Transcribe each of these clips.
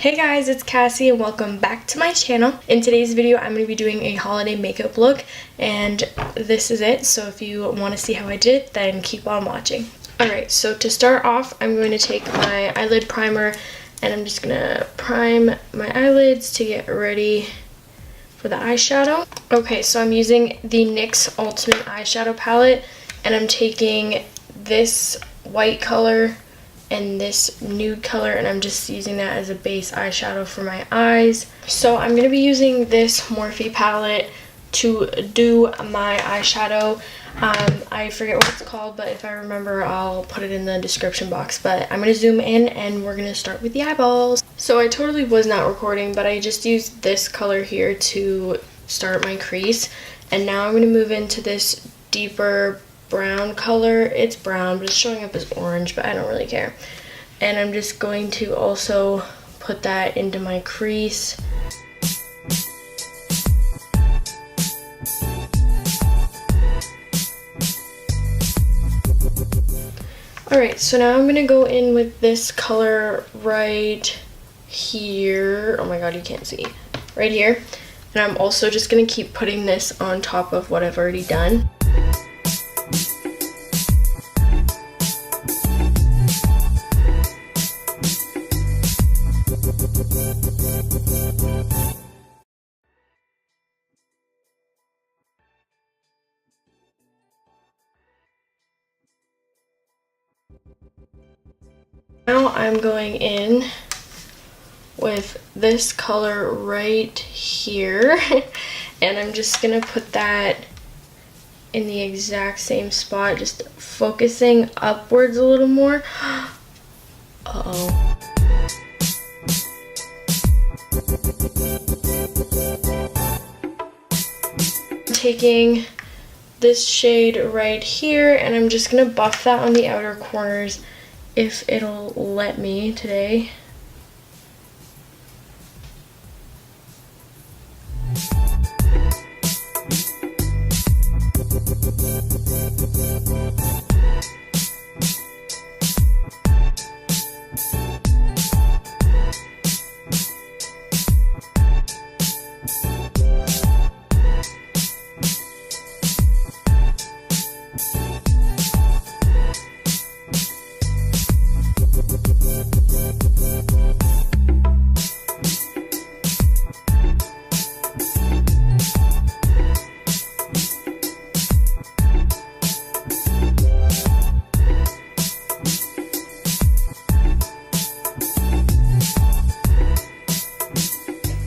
Hey guys, it's Cassie and welcome back to my channel. In today's video, I'm going to be doing a holiday makeup look and this is it. So if you want to see how I did it, then keep on watching. Alright, so to start off, I'm going to take my eyelid primer and I'm just going to prime my eyelids to get ready for the eyeshadow. Okay, so I'm using the NYX Ultimate Eyeshadow Palette and I'm taking this white color and this nude color and I'm just using that as a base eyeshadow for my eyes. So I'm going to be using this Morphe palette to do my eyeshadow. I forget what it's called, but if I remember I'll put it in the description box. But I'm going to zoom in and we're going to start with the eyeballs. So I totally was not recording, but I just used this color here to start my crease. And now I'm going to move into this deeper brown color. It's brown, but it's showing up as orange, but I don't really care. And I'm just going to also put that into my crease. Alright, so now I'm going to go in with this color right here. Oh my god, you can't see. Right here. And I'm also just going to keep putting this on top of what I've already done. Now I'm going in with this color right here and I'm just gonna put that in the exact same spot, just focusing upwards a little more. Uh-oh. Taking this shade right here and I'm just gonna buff that on the outer corners if it'll let me today.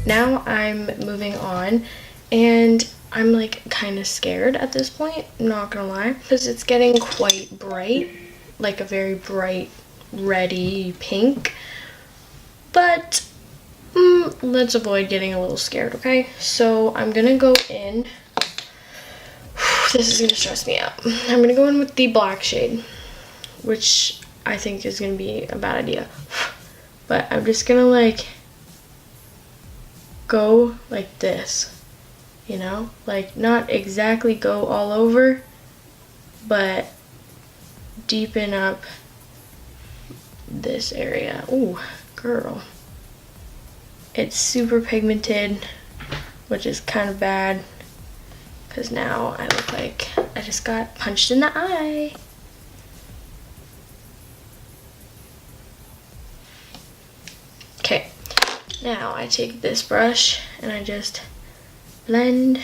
Now I'm moving on and I'm like kind of scared at this point, I'm not gonna lie, because it's getting quite bright, like a very bright reddy pink, but let's avoid getting a little scared, okay? So I'm gonna go in, this is gonna stress me out, I'm gonna go in with the black shade, which I think is gonna be a bad idea, but I'm just gonna like go like this, you know, like not exactly go all over, but deepen up this area. Ooh, girl, it's super pigmented, which is kind of bad because now I look like I just got punched in the eye. Okay. Now I take this brush and I just blend,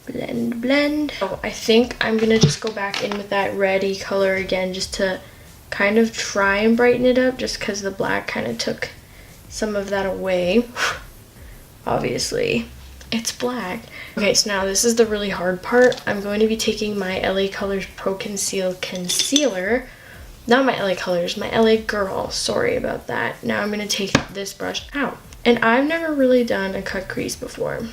blend, blend. So I think I'm gonna just go back in with that reddy color again just to kind of try and brighten it up, just because the black kind of took some of that away. Obviously, it's black. Okay, so now this is the really hard part. I'm going to be taking my LA Colors Pro Conceal Concealer. Not my LA Colors, my LA Girl. Sorry about that. Now I'm going to take this brush out. And I've never really done a cut crease before.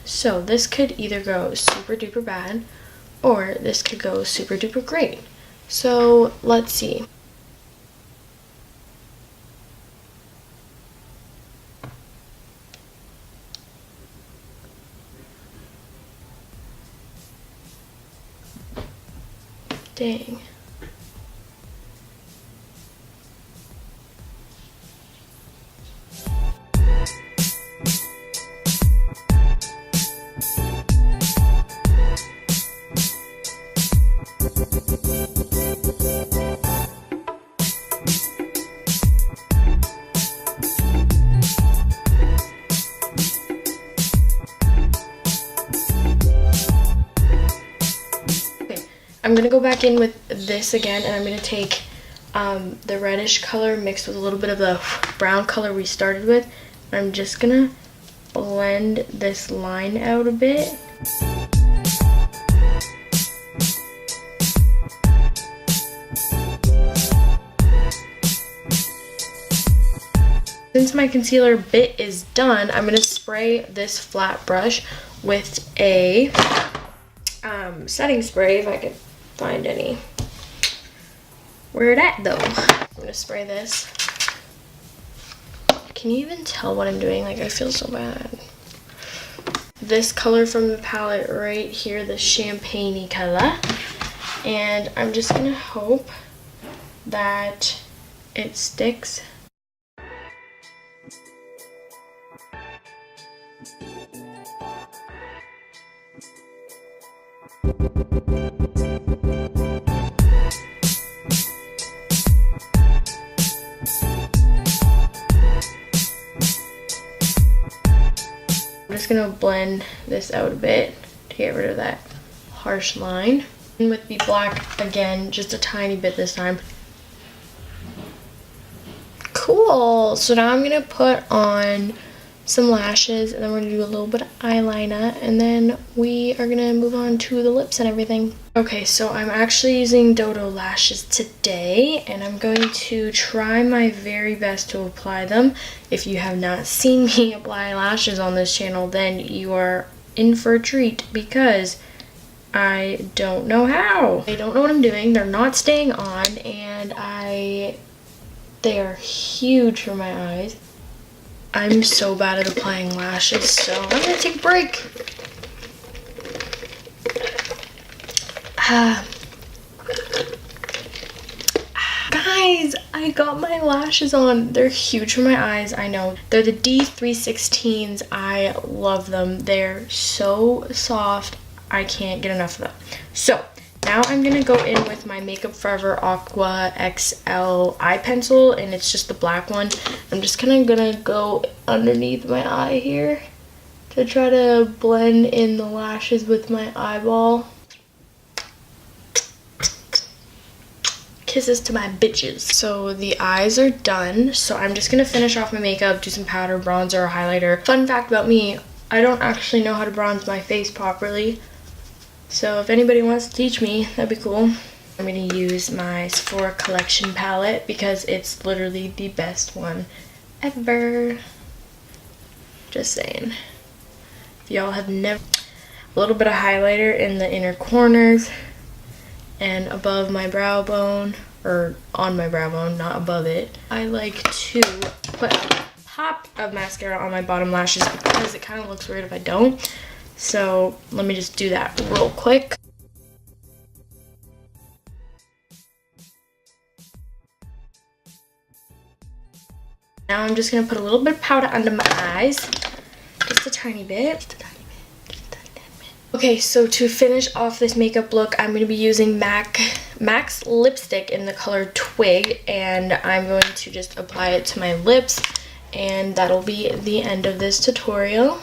So this could either go super duper bad or this could go super duper great. So let's see. Dang. I'm gonna go back in with this again, and I'm gonna take the reddish color mixed with a little bit of the brown color we started with. I'm just gonna blend this line out a bit. Since my concealer bit is done, I'm gonna spray this flat brush with a setting spray, if I can find any. Where it at though? I'm gonna spray this. Can you even tell what I'm doing? Like, I feel so bad. This color from the palette right here, the champagne-y color. And I'm just gonna hope that it sticks. I'm just gonna blend this out a bit to get rid of that harsh line. And with the black, again, just a tiny bit this time. Cool, so now I'm gonna put on some lashes, and then we're gonna do a little bit of eyeliner, and then we are gonna move on to the lips and everything. Okay, so I'm actually using Dodo lashes today, and I'm going to try my very best to apply them. If you have not seen me apply lashes on this channel, then you are in for a treat, because I don't know how. I don't know what I'm doing. They're not staying on, and they are huge for my eyes. I'm so bad at applying lashes, so I'm gonna take a break. Guys, I got my lashes on. They're huge for my eyes, I know. They're the D316s. I love them. They're so soft. I can't get enough of them. So now I'm gonna go in with my Makeup Forever Aqua XL eye pencil, and it's just the black one. I'm just kind of gonna go underneath my eye here to try to blend in the lashes with my eyeball. Kisses to my bitches. So the eyes are done, so I'm just gonna finish off my makeup, do some powder, bronzer, or highlighter. Fun fact about me, I don't actually know how to bronze my face properly. So if anybody wants to teach me, that'd be cool. I'm going to use my Sephora Collection palette because it's literally the best one ever. Just saying. If y'all have never... A little bit of highlighter in the inner corners and above my brow bone, or on my brow bone, not above it. I like to put a pop of mascara on my bottom lashes because it kind of looks weird if I don't. So let me just do that real quick. Now I'm just gonna put a little bit of powder under my eyes, just a tiny bit. Okay, so to finish off this makeup look, I'm gonna be using MAC's lipstick in the color Twig, and I'm going to just apply it to my lips, and that'll be the end of this tutorial.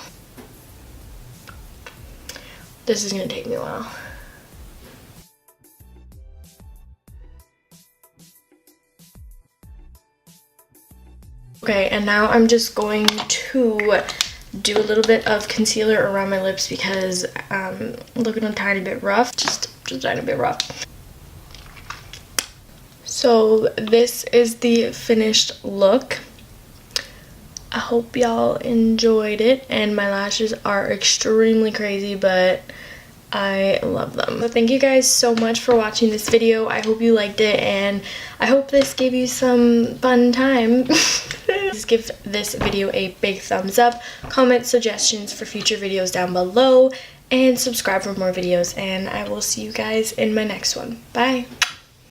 This is gonna take me a while. Okay, and now I'm just going to do a little bit of concealer around my lips because I'm looking a tiny bit rough, just a tiny bit rough. So this is the finished look. I hope y'all enjoyed it, and my lashes are extremely crazy, but I love them. So thank you guys so much for watching this video. I hope you liked it, and I hope this gave you some fun time. Just give this video a big thumbs up, comment suggestions for future videos down below, and subscribe for more videos, and I will see you guys in my next one. Bye!